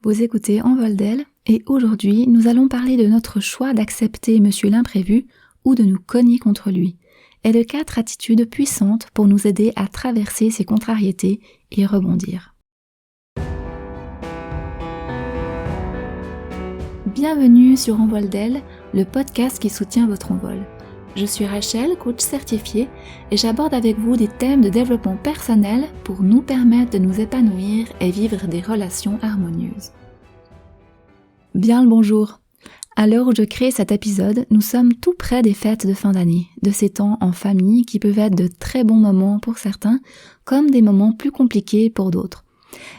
Vous écoutez Envol-d'elle et aujourd'hui nous allons parler de notre choix d'accepter Monsieur l'imprévu ou de nous cogner contre lui et de 4 attitudes puissantes pour nous aider à traverser ces contrariétés et rebondir. Bienvenue sur Envol-d'elle, le podcast qui soutient votre envol. Je suis Rachel, coach certifiée, et j'aborde avec vous des thèmes de développement personnel pour nous permettre de nous épanouir et vivre des relations harmonieuses. Bien le bonjour. À l'heure où je crée cet épisode, nous sommes tout près des fêtes de fin d'année, de ces temps en famille qui peuvent être de très bons moments pour certains, comme des moments plus compliqués pour d'autres.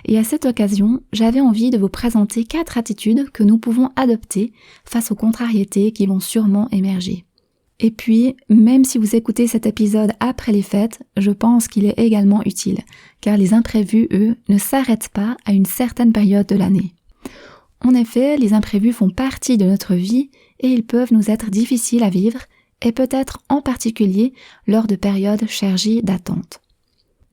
Et à cette occasion, j'avais envie de vous présenter 4 attitudes que nous pouvons adopter face aux contrariétés qui vont sûrement émerger. Et puis, même si vous écoutez cet épisode après les fêtes, je pense qu'il est également utile, car les imprévus, eux, ne s'arrêtent pas à une certaine période de l'année. En effet, les imprévus font partie de notre vie et ils peuvent nous être difficiles à vivre, et peut-être en particulier lors de périodes chargées d'attente.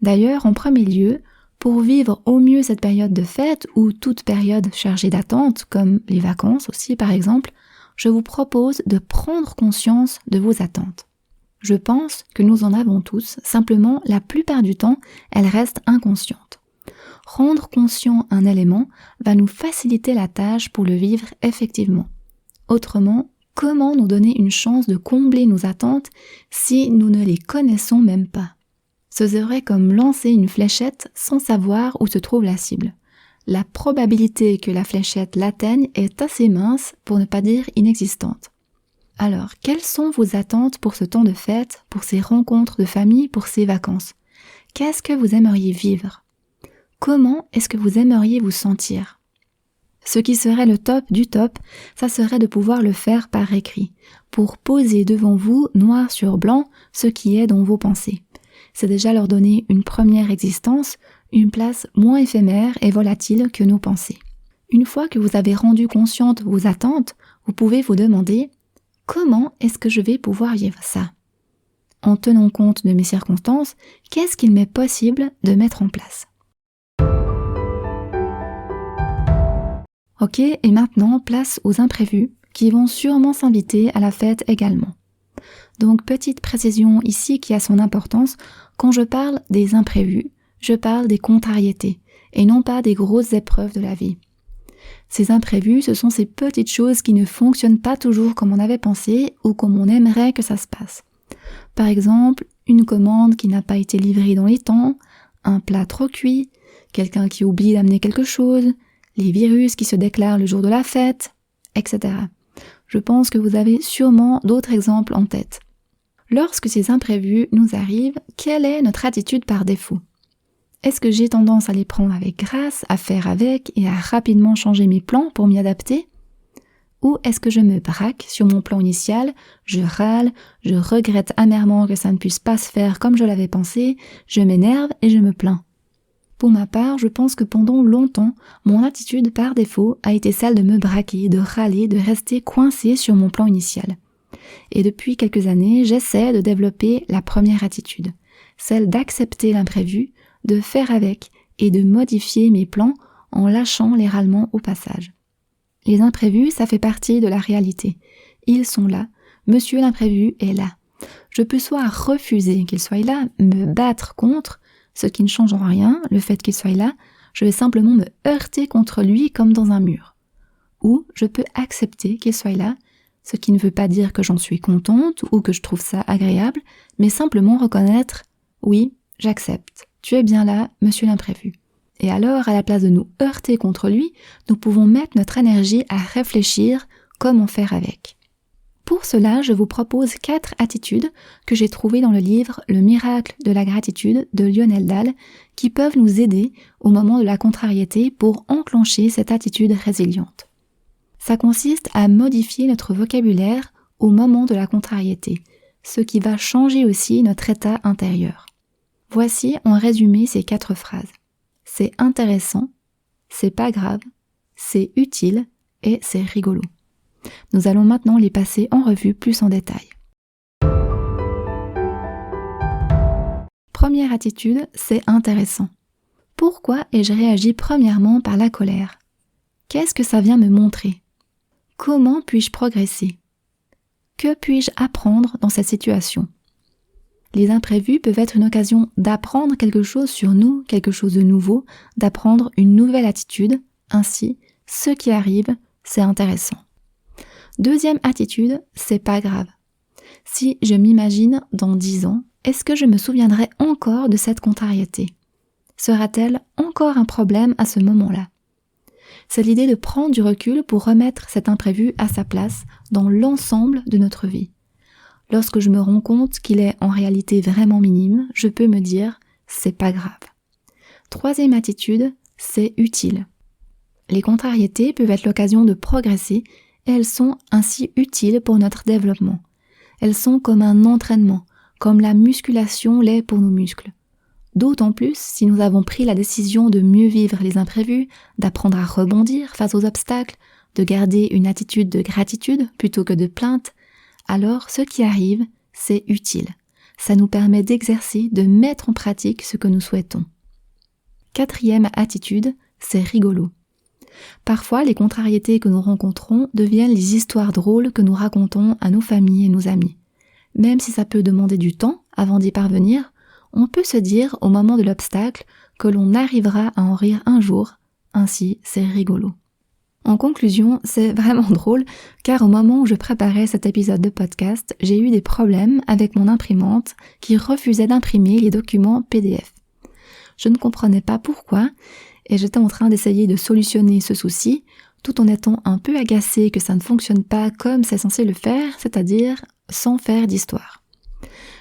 D'ailleurs, en premier lieu, pour vivre au mieux cette période de fête ou toute période chargée d'attente, comme les vacances aussi par exemple, je vous propose de prendre conscience de vos attentes. Je pense que nous en avons tous, simplement la plupart du temps, elles restent inconscientes. Rendre conscient un élément va nous faciliter la tâche pour le vivre effectivement. Autrement, comment nous donner une chance de combler nos attentes si nous ne les connaissons même pas? Ce serait comme lancer une fléchette sans savoir où se trouve la cible. La probabilité que la fléchette l'atteigne est assez mince, pour ne pas dire inexistante. Alors, quelles sont vos attentes pour ce temps de fête, pour ces rencontres de famille, pour ces vacances? Qu'est-ce que vous aimeriez vivre? Comment est-ce que vous aimeriez vous sentir? Ce qui serait le top du top, ça serait de pouvoir le faire par écrit, pour poser devant vous, noir sur blanc, ce qui est dans vos pensées. C'est déjà leur donner une première existence, une place moins éphémère et volatile que nos pensées. Une fois que vous avez rendu consciente vos attentes, vous pouvez vous demander « Comment est-ce que je vais pouvoir vivre ça ?» En tenant compte de mes circonstances, qu'est-ce qu'il m'est possible de mettre en place? Ok, et maintenant, place aux imprévus qui vont sûrement s'inviter à la fête également. Donc, petite précision ici qui a son importance, quand je parle des imprévus, je parle des contrariétés et non pas des grosses épreuves de la vie. Ces imprévus, ce sont ces petites choses qui ne fonctionnent pas toujours comme on avait pensé ou comme on aimerait que ça se passe. Par exemple, une commande qui n'a pas été livrée dans les temps, un plat trop cuit, quelqu'un qui oublie d'amener quelque chose, les virus qui se déclarent le jour de la fête, etc. Je pense que vous avez sûrement d'autres exemples en tête. Lorsque ces imprévus nous arrivent, quelle est notre attitude par défaut? Est-ce que j'ai tendance à les prendre avec grâce, à faire avec et à rapidement changer mes plans pour m'y adapter? Ou est-ce que je me braque sur mon plan initial, je râle, je regrette amèrement que ça ne puisse pas se faire comme je l'avais pensé, je m'énerve et je me plains? Pour ma part, je pense que pendant longtemps, mon attitude par défaut a été celle de me braquer, de râler, de rester coincée sur mon plan initial. Et depuis quelques années, j'essaie de développer la première attitude, celle d'accepter l'imprévu, de faire avec et de modifier mes plans en lâchant les râlements au passage. Les imprévus, ça fait partie de la réalité. Ils sont là, Monsieur l'imprévu est là. Je peux soit refuser qu'il soit là, me battre contre, ce qui ne change en rien, le fait qu'il soit là, je vais simplement me heurter contre lui comme dans un mur. Ou je peux accepter qu'il soit là, ce qui ne veut pas dire que j'en suis contente ou que je trouve ça agréable, mais simplement reconnaître « oui, j'accepte, tu es bien là, Monsieur l'imprévu ». Et alors, à la place de nous heurter contre lui, nous pouvons mettre notre énergie à réfléchir comment faire avec. Pour cela, je vous propose 4 attitudes que j'ai trouvées dans le livre « Le miracle de la gratitude » de Lionel Dahl qui peuvent nous aider au moment de la contrariété pour enclencher cette attitude résiliente. Ça consiste à modifier notre vocabulaire au moment de la contrariété, ce qui va changer aussi notre état intérieur. Voici en résumé ces 4 phrases. C'est intéressant, c'est pas grave, c'est utile et c'est rigolo. Nous allons maintenant les passer en revue plus en détail. Première attitude, c'est intéressant. Pourquoi ai-je réagi premièrement par la colère? Qu'est-ce que ça vient me montrer? Comment puis-je progresser? Que puis-je apprendre dans cette situation? Les imprévus peuvent être une occasion d'apprendre quelque chose sur nous, quelque chose de nouveau, d'apprendre une nouvelle attitude. Ainsi, ce qui arrive, c'est intéressant. Deuxième attitude, c'est pas grave. Si je m'imagine dans 10 ans, est-ce que je me souviendrai encore de cette contrariété? Sera-t-elle encore un problème à ce moment-là? C'est l'idée de prendre du recul pour remettre cet imprévu à sa place dans l'ensemble de notre vie. Lorsque je me rends compte qu'il est en réalité vraiment minime, je peux me dire « c'est pas grave ». Troisième attitude, c'est utile. Les contrariétés peuvent être l'occasion de progresser et elles sont ainsi utiles pour notre développement. Elles sont comme un entraînement, comme la musculation l'est pour nos muscles. D'autant plus si nous avons pris la décision de mieux vivre les imprévus, d'apprendre à rebondir face aux obstacles, de garder une attitude de gratitude plutôt que de plainte, alors ce qui arrive, c'est utile. Ça nous permet d'exercer, de mettre en pratique ce que nous souhaitons. Quatrième attitude, c'est rigolo. Parfois, les contrariétés que nous rencontrons deviennent les histoires drôles que nous racontons à nos familles et nos amis. Même si ça peut demander du temps avant d'y parvenir, on peut se dire au moment de l'obstacle que l'on arrivera à en rire un jour, ainsi c'est rigolo. En conclusion, c'est vraiment drôle car au moment où je préparais cet épisode de podcast, j'ai eu des problèmes avec mon imprimante qui refusait d'imprimer les documents PDF. Je ne comprenais pas pourquoi et j'étais en train d'essayer de solutionner ce souci tout en étant un peu agacée que ça ne fonctionne pas comme c'est censé le faire, c'est-à-dire sans faire d'histoire.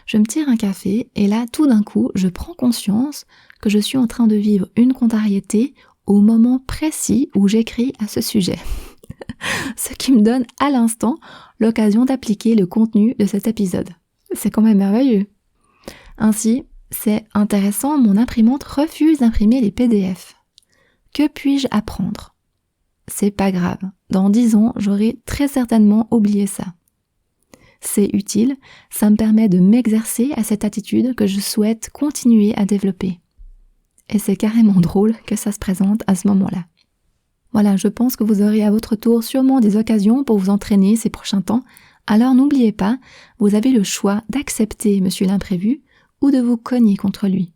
Je me tire un café et là, tout d'un coup, je prends conscience que je suis en train de vivre une contrariété au moment précis où j'écris à ce sujet. Ce qui me donne à l'instant l'occasion d'appliquer le contenu de cet épisode. C'est quand même merveilleux. Ainsi, c'est intéressant, mon imprimante refuse d'imprimer les PDF. Que puis-je apprendre? C'est pas grave. Dans 10 ans, j'aurai très certainement oublié ça. C'est utile, ça me permet de m'exercer à cette attitude que je souhaite continuer à développer. Et c'est carrément drôle que ça se présente à ce moment-là. Voilà, je pense que vous aurez à votre tour sûrement des occasions pour vous entraîner ces prochains temps. Alors n'oubliez pas, vous avez le choix d'accepter monsieur l'imprévu ou de vous cogner contre lui.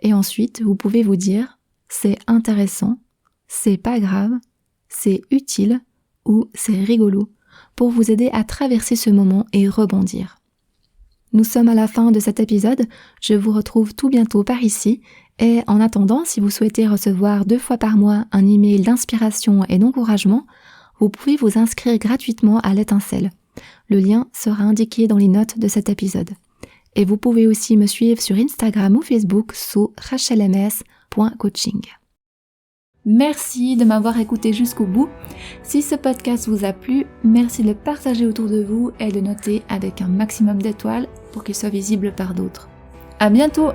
Et ensuite, vous pouvez vous dire « c'est intéressant »,« c'est pas grave »,« c'est utile » ou « c'est rigolo » pour vous aider à traverser ce moment et rebondir. Nous sommes à la fin de cet épisode, je vous retrouve tout bientôt par ici et en attendant, si vous souhaitez recevoir 2 fois par mois un email d'inspiration et d'encouragement, vous pouvez vous inscrire gratuitement à l'étincelle. Le lien sera indiqué dans les notes de cet épisode. Et vous pouvez aussi me suivre sur Instagram ou Facebook sous rachelms.coaching. Merci de m'avoir écouté jusqu'au bout. Si ce podcast vous a plu, merci de le partager autour de vous et de noter avec un maximum d'étoiles pour qu'il soit visible par d'autres. À bientôt!